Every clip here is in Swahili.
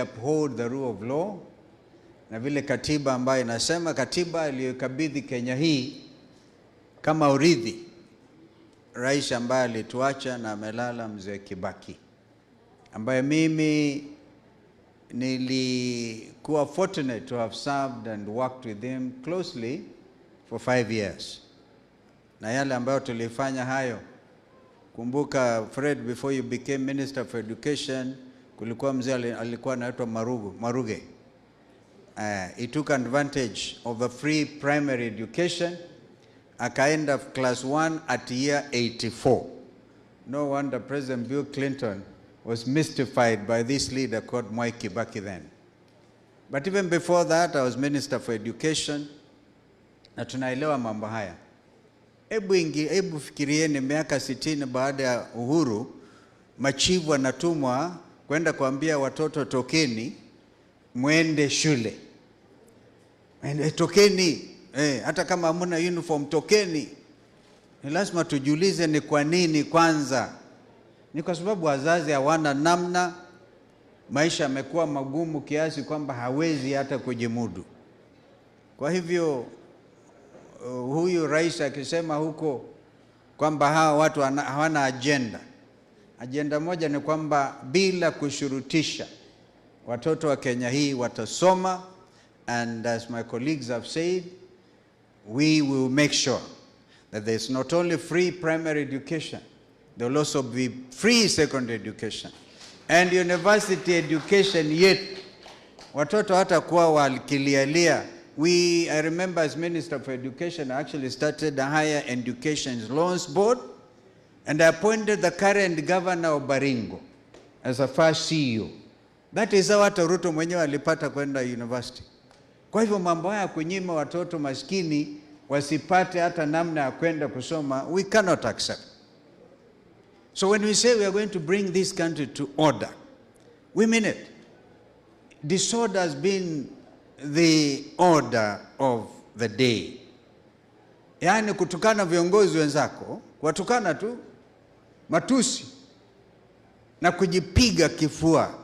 uphold the rule of law, na vile katiba ambayo inasema, katiba iliyokabidhi Kenya hii kama urithi rais ambaye alituacha na amelala, mzee Kibaki, ambaye mimi nilikuwa fortunate to have served and worked with him closely for 5 years. Na yale ambayo tulifanya hayo, kumbuka Fred, before you became Minister for Education, kulikuwa mzee alikuwa anaitwa Maruge. He took advantage of the free primary education. Akaenda class 1 at year 84. No wonder President Bill Clinton was mystified by this leader called Mwai Kibaki then. But even before that, I was Minister for Education. Na tunaelewa mambo haya. Hebu fikirieni miaka 60 baada ya uhuru, machifu wanatumwa kwenda kuambia watoto tokeni, mwende shule. Tokeni, hata kama hamuna uniform tokeni. Ni lazima tujiulize ni kwa nini kwanza. Ni kwa sababu wazazi hawana namna, maisha yamekuwa magumu kiasi kwamba hawezi hata kujimudu. Kwa hivyo huyu rais akisema huko kwamba hawa watu hawana agenda. Agenda moja ni kwamba bila kushurutisha watoto wa Kenya hii watasoma, and as my colleagues have said, we will make sure that there's not only free primary education, there will also be free secondary education and university education. Yet watoto hata kuwa walikilialia. I remember as Minister for Education, I actually started the Higher Education Loans Board, and I appointed the current governor of Baringo as a first CEO. That is how hata Ruto mwenyewe alipata kwenda university. Kwa hivyo mambo haya kunyima watoto maskini wasipate hata namna ya kwenda kusoma, we cannot accept. So when we say we are going to bring this country to order, we mean it. Disorder has been the order of the day. Yani kutukana viongozi wenzako, kuwatukana tu, matusi, na kujipiga kifua.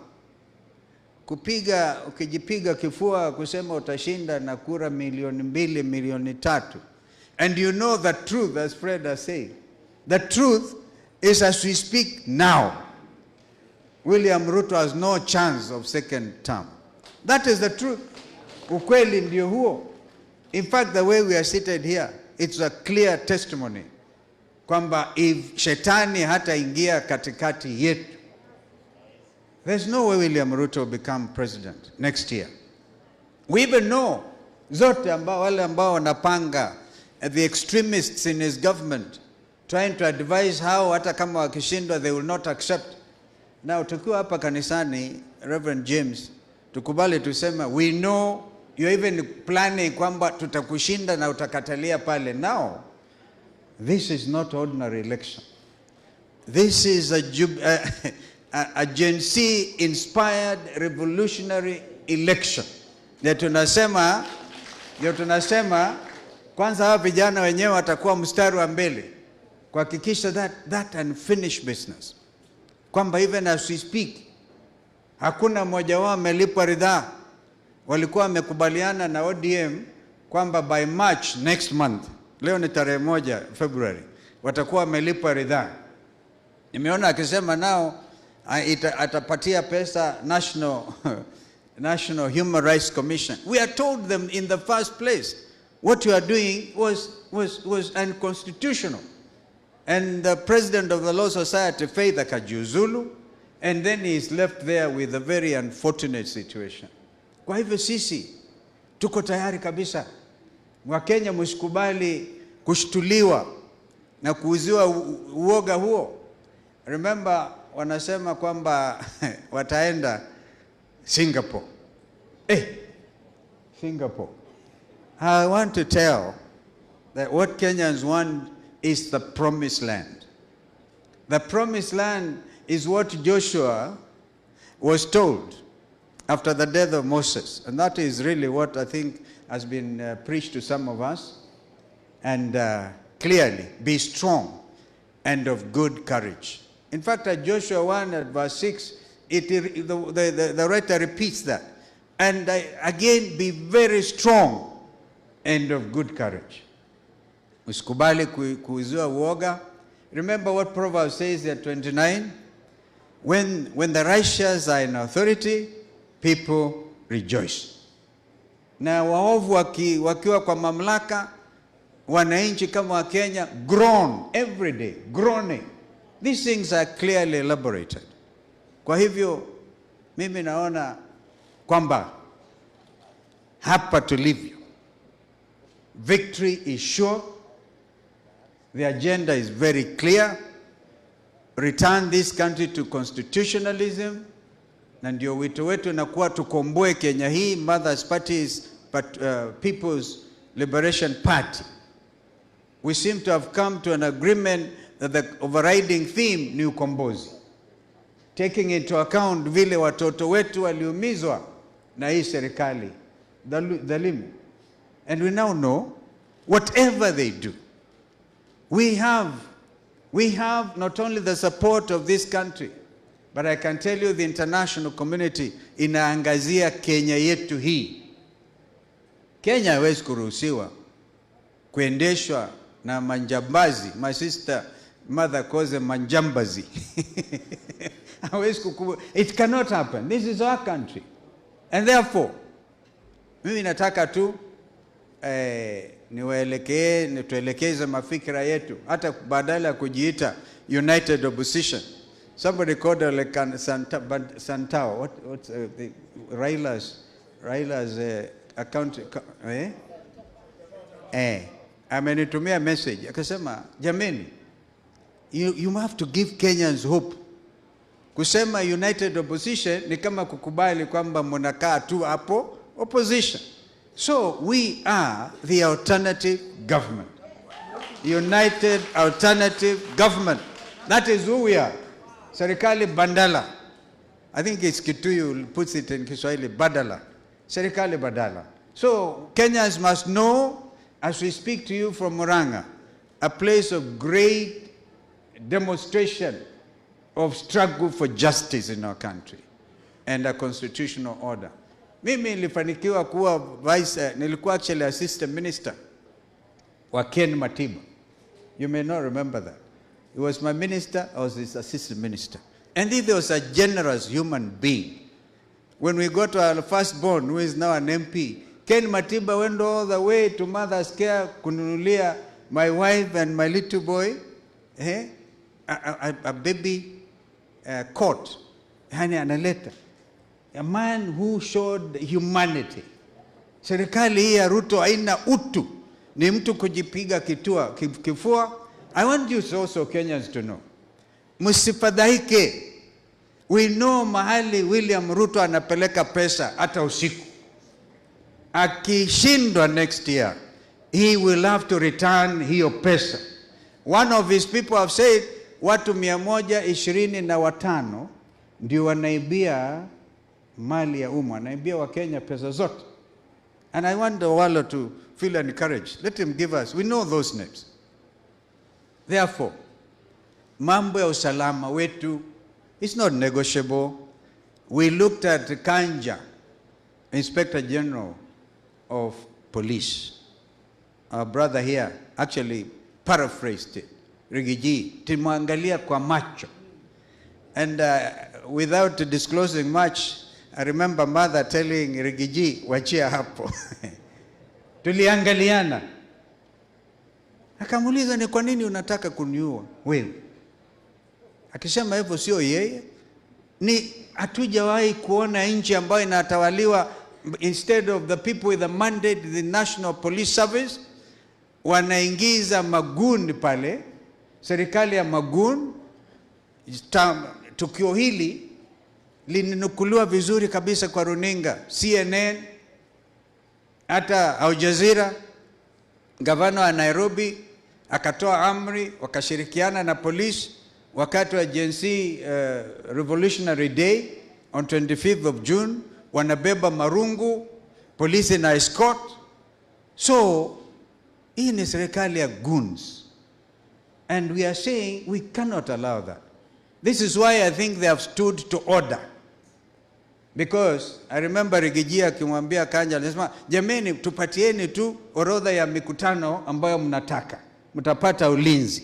Ukijipiga kifua kusema utashinda na kura 2 milioni 3. And you know the truth, as Fred has said. The truth is, as we speak now, William Ruto has no chance of second term. That is the truth. Ukweli ndio huo. In fact, the way we are seated here, it's a clear testimony kwamba if shetani hata ingia katikati yetu, there's no way William Ruto will become president next year. We even know zote wale ambao wanapanga, the extremists in his government, trying to advise how hata kama wakishindwa they will not accept. Now tukiwa hapa kanisani, Reverend James, tukubali tusema, we know you're even planning kwamba tutakushinda na utakatalia pale. Now, this is not ordinary election. This is a Gen Z inspired revolutionary election. Ndio tunasema kwanza hawa vijana wenyewe watakuwa mstari wa mbele kuhakikisha that unfinished business. Kwamba even as we speak, hakuna mmoja wao amelipwa ridhaa. Walikuwa wamekubaliana na ODM kwamba by March next month, leo ni tarehe 1 February, watakuwa wamelipwa ridhaa. Nimeona akisema nao atapatia pesa National Human Rights Commission. We are told them in the first place what you are doing was unconstitutional. And the president of the Law Society, Faith akajiuzulu, and then he is left there with a very unfortunate situation. Kwa hivyo sisi tuko tayari kabisa. Wakenya msikubali kushtuliwa na kuuziwa uoga huo. Remember, wanasema kwamba wataenda Singapore. Singapore. I want to tell that what Kenyans want is the promised land. The promised land is what Joshua was told after the death of Moses. And that is really what I think has been preached to some of us. And clearly, be strong and of good courage. In fact, at Joshua 1 at verse 6, The writer repeats that. And again, be very strong and of good courage. Usikubali kuizua uoga. Remember what Proverbs says at 29? When the righteous are in authority, people rejoice. Na waovu wakiwa kwa mamlaka, wananchi kama wa Kenya groan every day, groaning. These things are clearly elaborated. Kwa hivyo mimi naona kwamba hapa tulivyo, victory is sure. The agenda is very clear. Return this country to constitutionalism. Na ndio wito wetu na kuwa tukomboe Kenya hii. Mother's Party is People's Liberation Party. We seem to have come to an agreement that the overriding theme ni ukombozi, taking into account vile watoto wetu waliumizwa na hii serikali dhalimu. And we now know whatever they do, we have not only the support of this country, but I can tell you the international community inaangazia Kenya yetu hii. Kenya haiwezi kuruhusiwa kuendeshwa na manjambazi. My sister mother calls them manjambazi. It cannot happen. This is our country. And therefore, mimi nataka tu tuelekeze mafikira yetu, hata badala ya kujiita United Opposition. Somebody called her like Santao. What's Raila's account? Amenitumia message akasema, jameni, you have to give Kenyans hope. Kusema United Opposition ni kama kukubali kwamba mnakaa tu hapo opposition. So we are the alternative government. United Alternative Government. That is who we are. Serikali Bandala. I think it's Kituyu puts it in Kiswahili, Badala. Serikali Badala. So Kenyans must know, as we speak to you from Murang'a, a place of great demonstration of struggle for justice in our country and a constitutional order. Mimi nilifanikiwa kuwa nilikuwa actually assistant minister wa Ken Matiba. You may not remember that. He was my minister, I was his assistant minister. And he was a generous human being. When we got to our firstborn, who is now an MP, Ken Matiba went all the way to Mother's Care kununulia my wife and my little boy a baby cot. Yani analeta. A man who showed humanity. Serikali hii ya Ruto haina utu. Ni mtu kujipiga kifua. I want you also Kenyans to know. Msifadhaike. We know mahali William Ruto anapeleka pesa hata usiku. Akishindwa next year, he will have to return hiyo pesa. One of his people have said, watu 125 ndio wanaibia mali ya umma, wanaibia wa Kenya pesa zote. And I want Owalo to feel encouraged. Let him give us. We know those names. Therefore, mambo ya usalama wetu is not negotiable. We looked at Kanja, Inspector General of Police. Our brother here actually paraphrased it. Rigiji, timwangalia kwa macho. And without disclosing much, I remember mother telling Rigiji, wachia hapo. Tuliangaliana. Akamuuliza, ni kwa nini unataka kuniua wewe? Akisema hivyo sio yeye. Ni hatujawahi kuona nchi ambayo inatawaliwa, instead of the people with the mandate, the National Police Service, wanaingiza maguni pale, serikali ya maguni. Tukio hili lininukuliwa vizuri kabisa kwa runinga, CNN, hata Al Jazeera. Gavana wa Nairobi akatoa amri, wakashirikiana na polisi wakati wa Gen Z Revolutionary Day on 25th of June, wanabeba marungu, polisi na escort. So hii ni serikali ya goons, and we are saying we cannot allow that. This is why I think they have stood to order. Because I remember Rigiji akimwambia Kanja, anasema jameni, tupatieni tu orodha ya mikutano ambayo mnataka, mtapata ulinzi.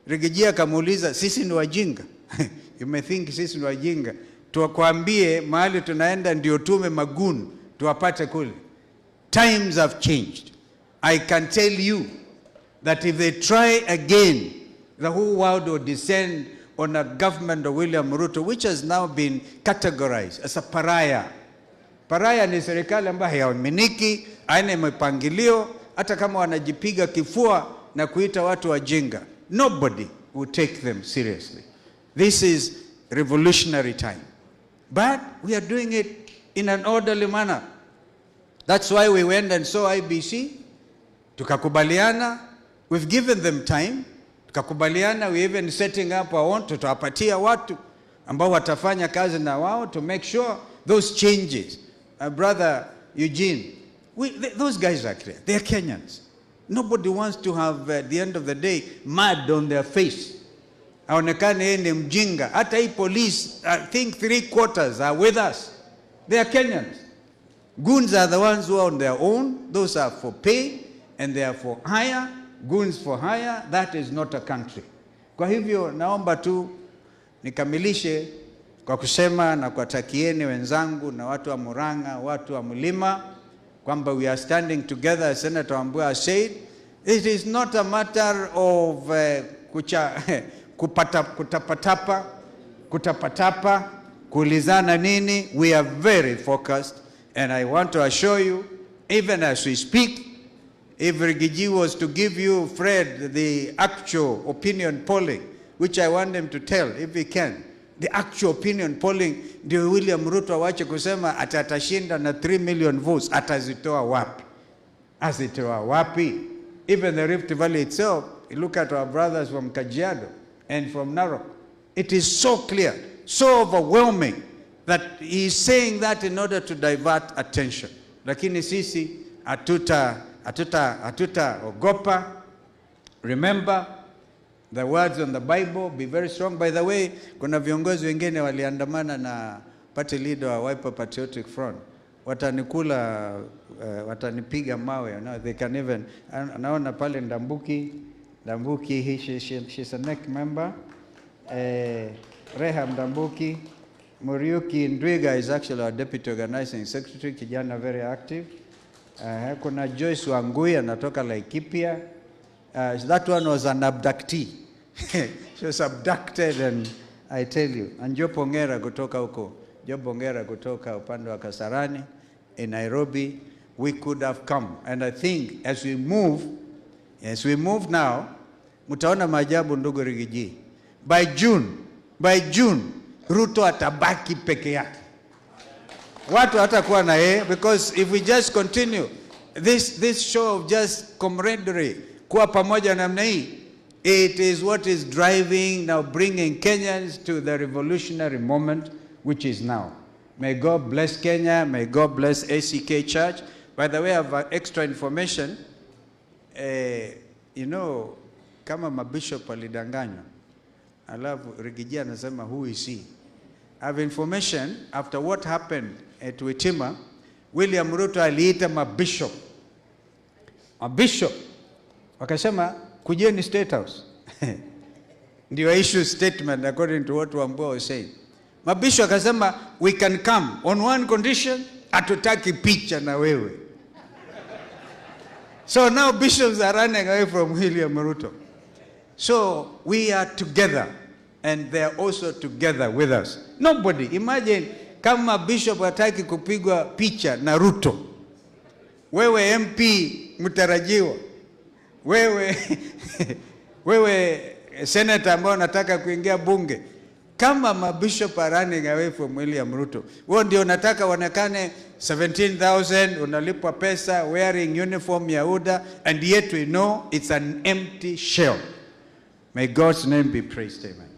Rigiji akamuuliza, sisi ni wajinga? You may think sisi ni wajinga, tuwakwambie mahali tunaenda ndio tume magunu tuwapate kule? Times have changed. I can tell you that if they try again, the whole world will descend on a government of William Ruto, which has now been categorized as a pariah. Pariah ni serikali ambayo haiaminiki, haina mipangilio, hata kama wanajipiga kifua na kuita watu wajinga. Nobody will take them seriously. This is revolutionary time. But we are doing it in an orderly manner. That's why we went and saw IBC. Tukakubaliana, we've given them time. Tukakubaliana, we even setting up our own, tutawapatia watu ambao watafanya kazi na wao to make sure those changes. Brother Eugene, those guys are clear. They are Kenyans. Nobody wants to have, at the end of the day, mud on their face. Aonekane yeye ni mjinga. Hata hii police, I think 3/4 are with us. They are Kenyans. Goons are the ones who are on their own. Those are for pay and they are for hire. Goons for hire. That is not a country. Kwa hivyo naomba tu nikamilishe kwa kusema na kuwatakieni wenzangu na watu wa Murang'a, watu wa Mlima, kwamba we are standing together, as Senator Wambua said. It is not a matter of kutapatapa, kuulizana nini. We are very focused, and I want to assure you, even as we speak, if Rigiji was to give you, Fred, the actual opinion polling, which I want him to tell, if he can, the actual opinion polling, ndio William Ruto wache kusema atashinda na 3 million votes, atazitoa wapi? Azitoa wapi? Even the Rift Valley itself, look at our brothers from Kajiado and from Narok. It is so clear, so overwhelming, that he is saying that in order to divert attention. Lakini sisi hatuta ogopa. Remember the words on the Bible, be very strong. By the way, kuna viongozi wengine waliandamana na party leader wa Wiper Patriotic Front. Watanikula, watanipiga mawe. You know, they can even, naona pale Ndambuki, she's a NEC member. Reham Ndambuki. Muriuki Ndwiga is actually our deputy organizing secretary, kijana very active. Kuna Joyce Wangui anatoka Laikipia. That one was an abductee. She was abducted, and I tell you. And Job Ongera kutoka huko. Job Ongera kutoka upande wa Kasarani in Nairobi. We could have come. And I think as we move now, mutaona maajabu ndugu Rigiji. By June, Ruto atabaki peke yake. Watu hatakuwa na yeye, because if we just continue this show of just camaraderie, kuwa pamoja namna hii, it is what is driving now, bringing Kenyans to the revolutionary moment, which is now. May God bless Kenya. May God bless ACK Church. By the way, I have extra information. You know, kama mabishop alidanganywa, alafu Rigiji anasema who is he? I have information after what happened at Witima. William Ruto aliita mabishop. Wakasema kujeni State House. Ndio issue statement according to what Wambua was saying. Mabishop akasema we can come on one condition, hatutaki picha na wewe. So now bishops are running away from William Ruto. So we are together, and they are also together with us. Nobody, imagine kama bishop hataki kupigwa picha na Ruto. Wewe MP mtarajiwa. Wewe senator ambao unataka kuingia bunge. Kama mabishop are running away from William Ruto, wao ndio nataka waonekane 17,000 unalipwa pesa, wearing uniform ya UDA, and yet we know it's an empty shell. May God's name be praised. Amen.